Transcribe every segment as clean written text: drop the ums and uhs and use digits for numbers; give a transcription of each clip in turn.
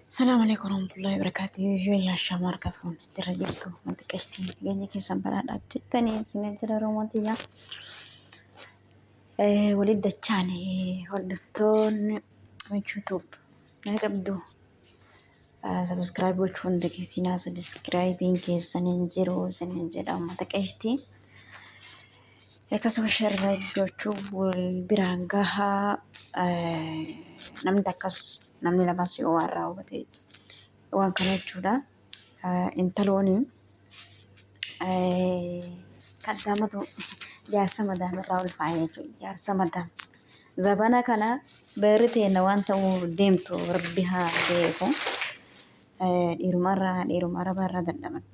السلام عليكم ورحمة الله وبركاته. يا شمار كفون درجتو منطقشتي يعني كي سنبرا تاني سنة جرا رومانتيا ولد دچاني ولدتون من يوتيوب نقبدو سبسكرايب وشون دكتينا سبسكرايبين كي سننجرو سننجرا منطقشتي كسو شر جوتشو والبرانغها نمni takkas namni lamas yoo waan raawwate waan kana jechuudha. Intalooni kaddaamatu jaarsa madaamirraa ulfaa'e jechuudha. Jaarsa madaam zabana kana barri teenya waan ta'uu deemtu rabbi haa beeku. Dhiirummaa rabaarraa dadhaban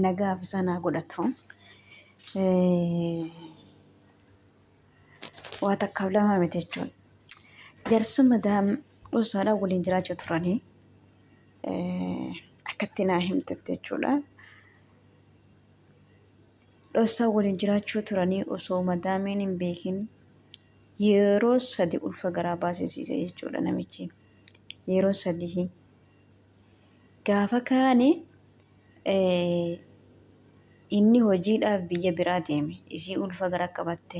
nagaaf sanaa godhatu. Waa takkaaf lama miti jechuudha. Jaarsa madaam dhusaadhaan waliin jiraachaa turanii akkatti naa himtetti jechuudha. Dhosaa waliin jiraachuu turanii osoo madaamiin hin beekin yeroo sadi ulfa garaa baasisiise jechuudha namichi. Yeroo sadii gaafa kaane inni hojiidhaaf biyya biraa deeme. Isii ulfa garaa qabatte.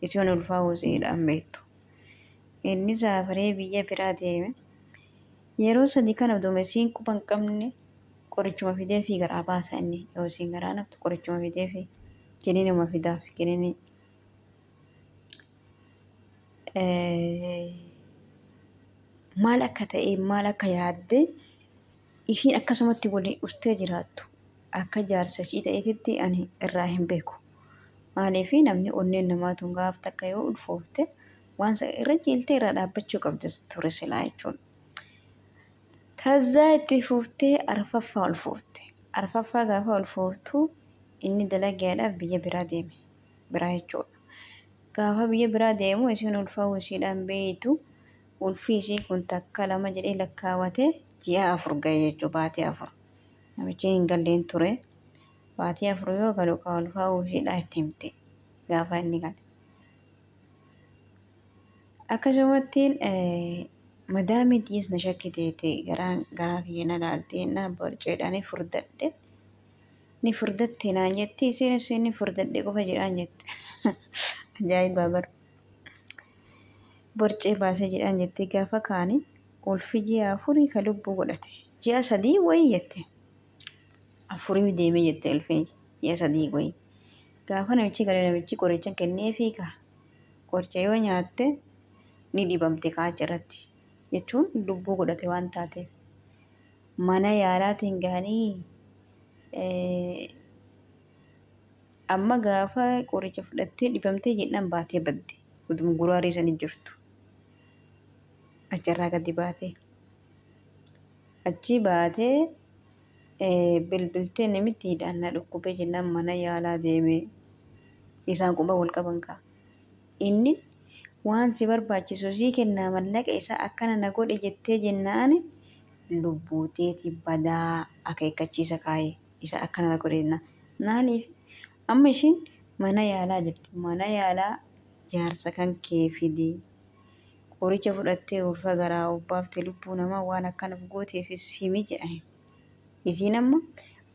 Isiin ulfaa hojiidhaan beektu. Inni saafaree biyya biraa deeme. Yeroo sadii kana duumessiin quba hin qabne qorichuma fidee fi garaa baasa inni yoo isiin garaa naftu qorichuma fidee fi kiniinuma fidaaf kiniini maal akka ta'e maal akka yaadde isiin akkasumatti waliin ustee jiraattu akka jaarsa ishii ta'eetitti ani irraa hin beeku. Maaliif namni onneen namaatu gaaf takka yoo ulfoofte waan irra jiiltee irra dhaabbachuu qabdas ture silaa jechuudha. ከዛ እትፉፍቴ አርፋፋ አልፎፍቴ አርፋፋ ጋፋ አልፎፍቱ inni dalagaadhaaf biyya biraa deeme biraa jechuudha. Gaafa biyya biraa deemu isiin ulfaa ishiidhaan beeytu ulfii ishii kun takka lama jedhee lakkaawate ji'a 4 ga'e jechuudha. Baatii 4 namichi hin galleen ture. Baatii 4 yoo galu ka ulfaa ishiidhaa itti himte gaafa inni gale. Akkasumattiin madaamii diis na shakkiteete garaa kiyya na laaltee na borceedhaan furdadhe. Ni furdatte naan jetti isiin ni furdadhe qofa jedhaan jette. Ajaa'iba bara. Borcee baasee jedhaan jette gaafa kaani ulfi ji'a 4 ka lubbuu godhate. Ji'a 3 wayii jette. 4 deemee jette ulfeen ji'a 3 wayii. Gaafa namichi galee namichi qoricha kennee fiigaa. Qoricha yoo nyaatte ni dhibamte kaachaa irratti. Jechuun lubbuu godhate waan taateef. Mana yaalaatiin gaanii amma gaafa qoricha fudhattee dhibamtee jedhan baatee badde. Uduma guraarii sanii jirtu. Achirraa gadi baatee. Achi baatee bilbiltee namitti hidhaan na dhukkubee jennaan mana yaalaa deemee isaan quba wal qaban ka'a. Inni waan si barbaachisu sii kennaa mallaqa isaa akkana na godhe jettee jennaan lubbuuteeti badaa akeekkachiisa kaa'ee isa akkana na godhe jennaan. Maaliif amma ishiin mana yaalaa jirti. Mana yaalaa jaarsa kan kee fidii qoricha fudhattee ulfa garaa obbaaftee lubbuu namaa waan akkanaaf gooteefis himi jedhani. Isiin amma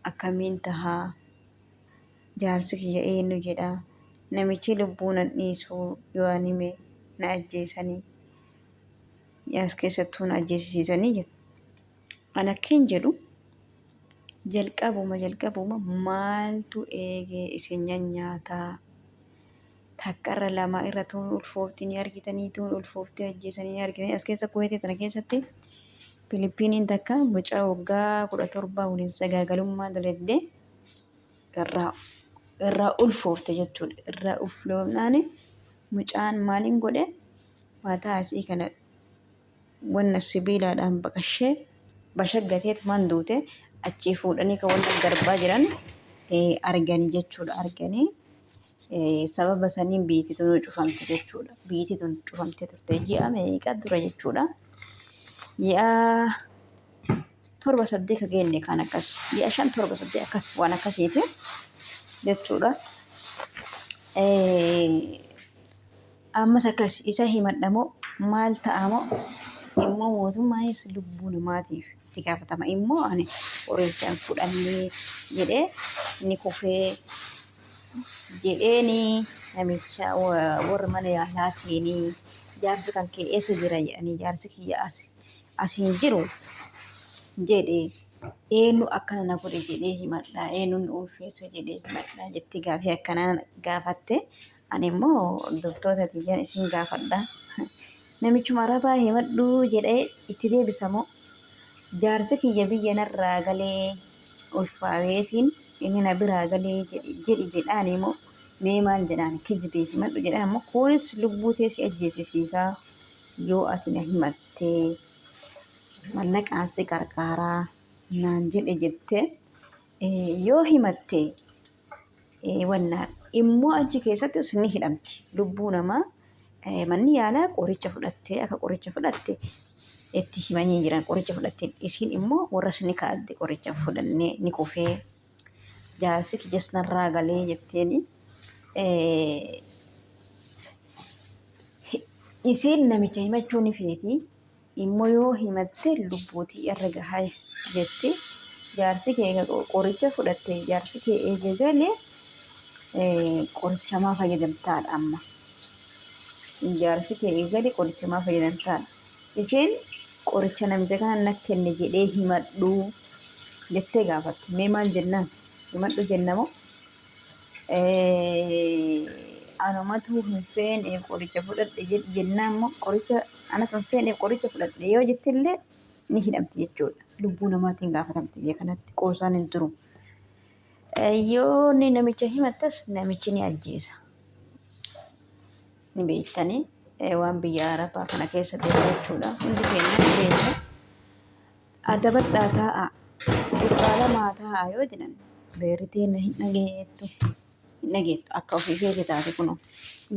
akkamiin tahaa jaarsi kiyya eenyu jedhaa namichi lubbuu nan dhiisuu yoo ani hime na ajjeesanii yaas keessattuu na ajjeesisiisanii jettu. Ana akkeen jedhu jalqabuma maaltu eegee isin nyaataa takkarra lama irra tuun ulfoofti ni argitanii tuun ulfooftee ajjeesanii ni argitanii as keessa kuweetee tana keessatti Filiippiiniin takka mucaa waggaa 17 waliin sagaagalummaa dalagdee irraa ulfoofte jechuudha. Irraa ulfoofnaan mucaan maaliin godhe mataa asii kana wanna sibiilaadhaan baqashee bashaggateet manduute achii fuudhanii kan wanta garbaa jiran arganii jechuudha. Arganii sababa saniin biitituun cufamte jechuudha. Biitituun cufamtee turte ji'a meeqa dura jechuudha. Ji'a 7-8 ka geenne kan akkas ji'a 5-7 akkas waan akkasiiti jechuudha. Ammas akkas isa himadhamoo maal ta'amoo immoo mootummaanis lubbuu namaatiif itti gaafatama immoo ani qoricha fudhannee jedhee ni kufee jedheeni namicha warra mana yaalaatiin jaarsi kan kee eessa jira jedhanii jaarsi kiyya as hin jiru jedhee eenyu akkana na godhe jedhee himadhaa eenyuun ulfeessa jedhee himadhaa jetti gaafii akkanaa gaafatte ani immoo doktoota tiyyaan isin gaafadhaa namichuma arabaa himadhu jedhee itti deebisamoo jaarsi kiyya biyya narraa galee ulfaaweetiin inni na biraa galee jedhi jedhaan immoo mee maal jedhaan kijibee himadhu jedhaan immoo kunis lubbuu teessi ajjeesisiisaa yoo ati na himattee mallaqaan si qarqaaraa naan jedhe jettee yoo himattee wannaan immoo achi keessattis ni hidhamti lubbuu namaa manni yaalaa qoricha fudhattee akka qoricha fudhatte itti himanii jiran qoricha fudhatte isiin immoo warras ni kaa'atte qoricha fudhannee ni kufee jaarsi kiyya narraa galee jetteeni isiin namicha himachuu ni feeti immoo yoo himatte lubbuutii irra gahaa jetti jaarsi kee qoricha fudhatte jaarsi kee eega galee qorichamaa fayyadamtaadha amma jaarsi kee eega galee qorichamaa fayyadamtaadha isiin qoricha namicha kana na kenne jedhee himadhu jettee gaafatte mee maal jennaan himadhu jennamoo anumatu hin feene qoricha fudhadhe jennaan immoo qoricha anatu hin feene qoricha fudhadhe yoo jettillee ni hidhamti jechuudha lubbuu namaatiin gaafatamti biyya kanatti qoosaan hin jiru yoo ni namicha himattas namichi ni ajjeesa ni beektanii waan biyya arabaa kana keessa deemu jechuudha hundi keenya ni beekna adabadhaa taa'a qixxaalamaa taa'a yoo jedhan beeriteen hin dhageettu akka ofii feete taate kunoo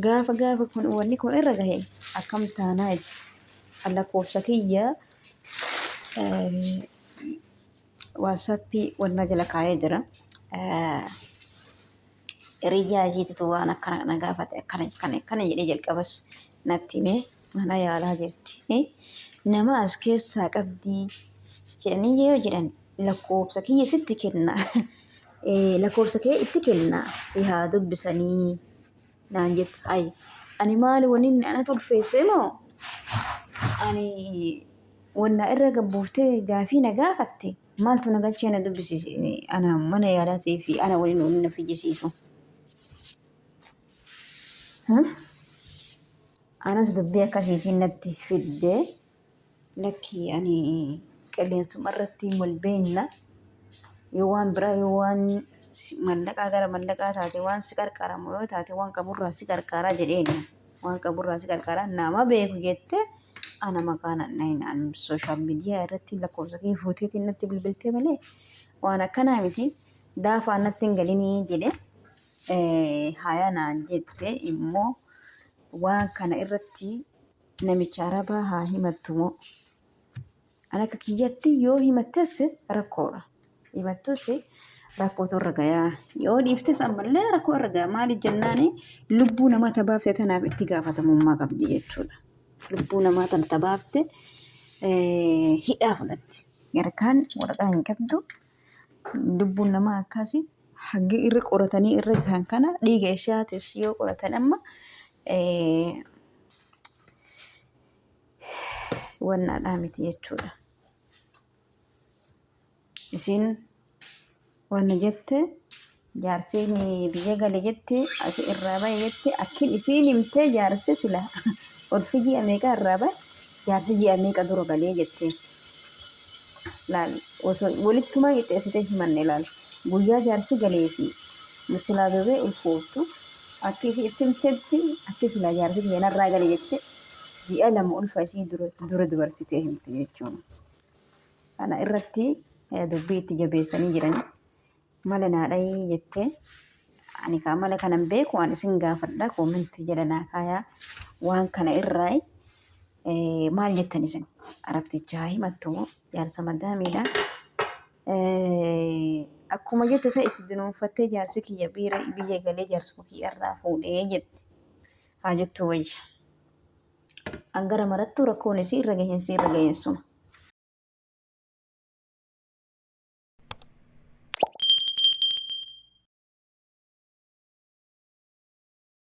gaafa kun wanni kun irra gahe akkam taanaa lakkoofsa kiyya waatsaappii wanna jala kaayee jira hiriyyaa isiititu waan akkana na gaafate akkana jedhee jalqabas natti himee mana yaalaa jirti nama as keessaa qabdii jedhanii yoo jedhan lakkoofsa kiyya sitti kenna lakkoofsa kee itti kenna si haa dubbisanii naan jette hay ani maali waniin ana tulfeesse moo ani wanna irra gabbuuftee gaafii na gaafatte maaltu na galchee na dubbisiise ana mana yaalaatii fi ana waliin waliin na fiyyisiisu anas dubbii akkasiitiin natti fiddee lakki ani qilleensuma irratti wal beekna yoo waan biraa yoo waan mallaqaa gara mallaqaa taate waan si qarqaramu yoo taate waan qaburraa si qarqaraa jedheeni waan qaburraa si qarqaraa nama beeku jette ana maqaan naan sooshaal miidiyaa irratti lakkoofsa kee fuuteetiin natti bilbiltee malee waan akkanaa miti daafaa natti hin galinii jedhe haya naan jette immoo waan kana irratti namicha arabaa haa himattumoo ana akka kiyyatti yoo himattes rakkoodha himattus rakkootu irra gayaa yoo dhiiftes ammallee rakkoo irra gayaa maali jennaani lubbuu namaa tabaafte tanaaf itti gaafatamummaa qabdi jechuudha lubbuu namaa tana tabaafte hidhaa fudhatti garkaan waraqaa hin qabdu lubbuun namaa akkasi haggi irra qoratanii irra gahan kana dhiiga ishaatis yoo qoratan amma wannaadhaa miti jechuudha isin wanna jette jaarsiin biyya gale jette as irraa bahe jette akkin isiin himtee jaarsi sila ulfi ji'a meeqa irraa bahe jaarsi ji'a meeqa dura galee jette laal osoo walittuma qixxeessitee himanne laal guyyaa jaarsi galee fi silaa bebee ulfooftu akki isii itti himteetti akki silaa jaarsi biyya narraa gale jette ji'a lama ulfa isii dura dubarsitee himti jechuudha kana irratti dubbii itti jabeessanii jiran mala naadhayii jettee ani kaa mala kanan beeku waan isin gaafadha koomentii jedhanaa kaayaa waan kana irraa maal jettan isin arabtichaa himattumoo jaarsa madaamiidha akkuma jette isa itti dunuunfattee jaarsi kiyya biyya galee jaarsa kiyya irraa fuudhee jette haa jettu wayya Angara marattuu rakkoon isii irra gaheen suma.